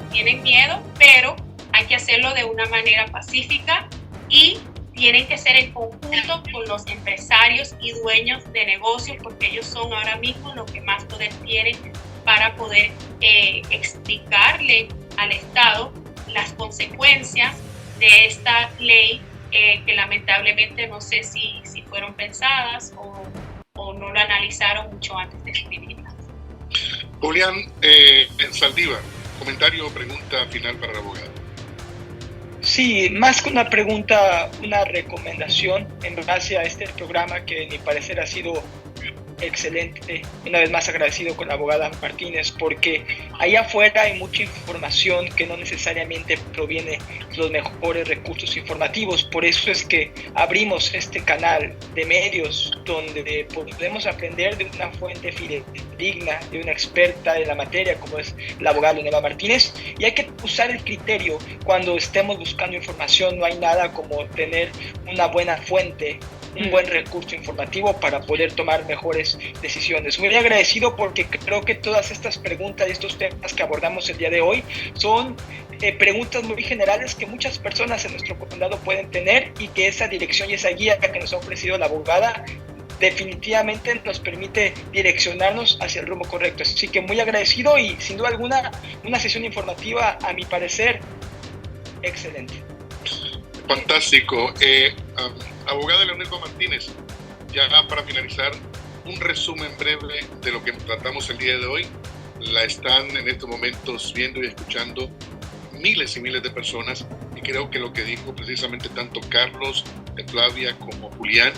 pero hay que hacerlo de una manera pacífica y tienen que ser en conjunto con los empresarios y dueños de negocios, porque ellos son ahora mismo los que más poder tienen para poder explicarle al Estado las consecuencias de esta ley que lamentablemente no sé si fueron pensadas o no lo analizaron mucho antes de escribirlas. Julián Saldívar, comentario o pregunta final para la abogada. Sí, más que una pregunta, una recomendación en base a este programa que en mi parecer ha sido excelente. Una vez más agradecido con la abogada Martínez, porque allá afuera hay mucha información que no necesariamente proviene de los mejores recursos informativos. Por eso es que abrimos este canal de medios donde podemos aprender de una fuente fidedigna, de una experta de la materia como es la abogada Leonela Martínez, y hay que usar el criterio cuando estemos buscando información. No hay nada como tener una buena fuente, un buen recurso informativo para poder tomar mejores decisiones. Muy agradecido, porque creo que todas estas preguntas y estos temas que abordamos el día de hoy son preguntas muy generales que muchas personas en nuestro condado pueden tener, y que esa dirección y esa guía que nos ha ofrecido la abogada definitivamente nos permite direccionarnos hacia el rumbo correcto. Así que muy agradecido, y sin duda alguna una sesión informativa, a mi parecer, excelente. Fantástico. Abogada Leonela Martínez, ya para finalizar, un resumen breve de lo que tratamos el día de hoy. La están en estos momentos viendo y escuchando miles y miles de personas, y creo que lo que dijo precisamente tanto Carlos, Flavia como Julián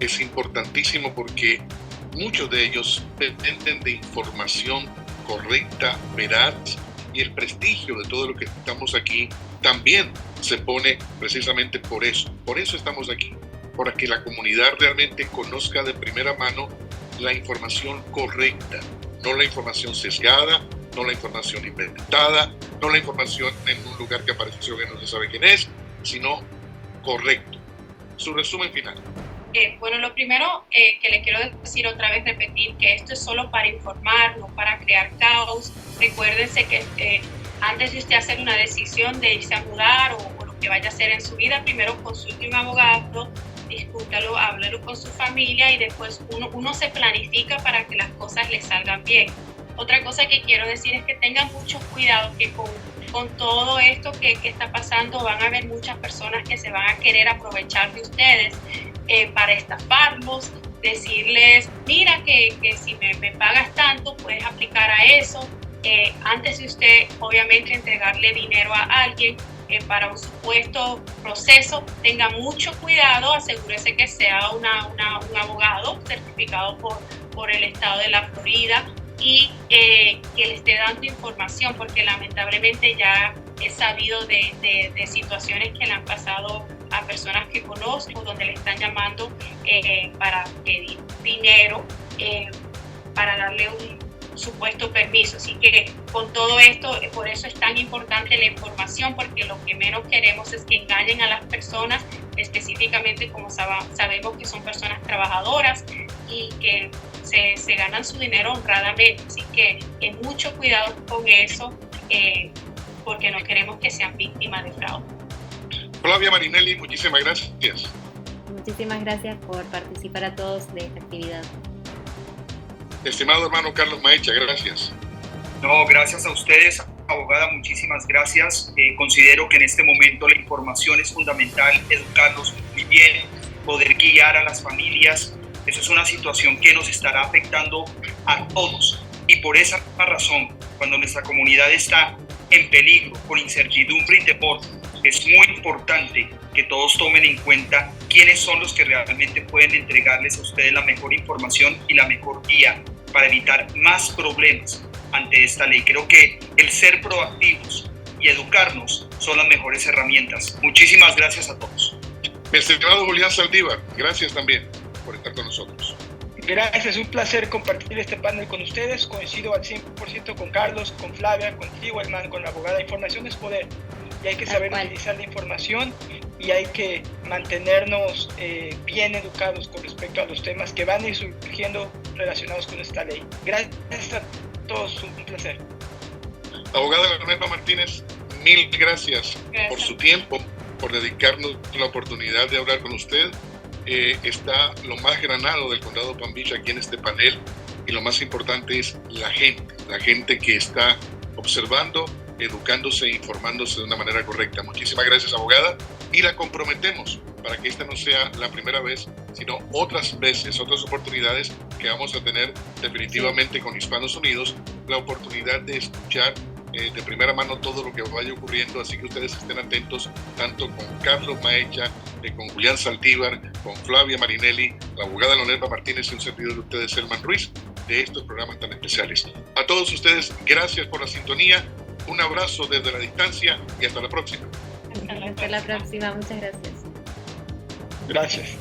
es importantísimo, porque muchos de ellos dependen de información correcta, veraz, y el prestigio de todo lo que estamos aquí también se pone precisamente por eso. Por eso estamos aquí, para que la comunidad realmente conozca de primera mano la información correcta, no la información sesgada, no la información inventada, no la información en un lugar que apareció que no se sabe quién es, sino correcto. Su resumen final. Bueno, lo primero que le quiero decir otra vez, repetir que esto es solo para informar, no para crear caos. Recuérdense que antes de usted hacer una decisión de irse a mudar o lo que vaya a hacer en su vida, primero consulte un abogado, discútalo, háblalo con su familia y después uno se planifica para que las cosas le salgan bien. Otra cosa que quiero decir es que tengan mucho cuidado, que con todo esto que está pasando van a haber muchas personas que se van a querer aprovechar de ustedes para estafarlos, decirles, mira que si me pagas tanto puedes aplicar a eso. Antes de usted obviamente entregarle dinero a alguien para un supuesto proceso, tenga mucho cuidado, asegúrese que sea un abogado certificado por el estado de la Florida y que le esté dando información, porque lamentablemente ya he sabido de situaciones que le han pasado a personas que conozco donde le están llamando para pedir dinero para darle un supuesto permiso. Así que con todo esto, por eso es tan importante la información, porque lo que menos queremos es que engañen a las personas, específicamente como sabemos que son personas trabajadoras y que se ganan su dinero honradamente. Así que mucho cuidado con eso, porque no queremos que sean víctimas de fraude. Flavia Marinelli, muchísimas gracias. Muchísimas gracias por participar a todos de esta actividad. Estimado hermano Carlos Maecha, gracias. No, gracias a ustedes, abogada, muchísimas gracias. Considero que en este momento la información es fundamental, educarlos muy bien, poder guiar a las familias. Eso es una situación que nos estará afectando a todos. Y por esa razón, cuando nuestra comunidad está en peligro, con incertidumbre y temor, es muy importante que todos tomen en cuenta quiénes son los que realmente pueden entregarles a ustedes la mejor información y la mejor guía para evitar más problemas ante esta ley. Creo que el ser proactivos y educarnos son las mejores herramientas. Muchísimas gracias a todos. Mi estimado Julián Saldívar, gracias también por estar con nosotros. Gracias, es un placer compartir este panel con ustedes. Coincido al 100% con Carlos, con Flavia, contigo, hermano, con la abogada. Información es poder y hay que saber utilizar la información y hay que mantenernos bien educados con respecto a los temas que van a ir surgiendo relacionados con esta ley. Gracias a todos, un placer. Abogada Lonerva Martínez, mil gracias por su tiempo, por dedicarnos la oportunidad de hablar con usted. Está lo más granado del condado Palm Beach aquí en este panel y lo más importante es la gente que está observando, educándose e informándose de una manera correcta. Muchísimas gracias, abogada, y la comprometemos para que esta no sea la primera vez, sino otras veces, otras oportunidades que vamos a tener definitivamente con Hispanos Unidos, la oportunidad de escuchar de primera mano todo lo que vaya ocurriendo, así que ustedes estén atentos tanto con Carlos Maecha, con Julián Saldívar, con Flavia Marinelli, la abogada Lonerva Martínez y un servidor de ustedes, Selman Ruiz, de estos programas tan especiales. A todos ustedes, gracias por la sintonía, un abrazo desde la distancia y hasta la próxima. Hasta la próxima, muchas gracias. Gracias.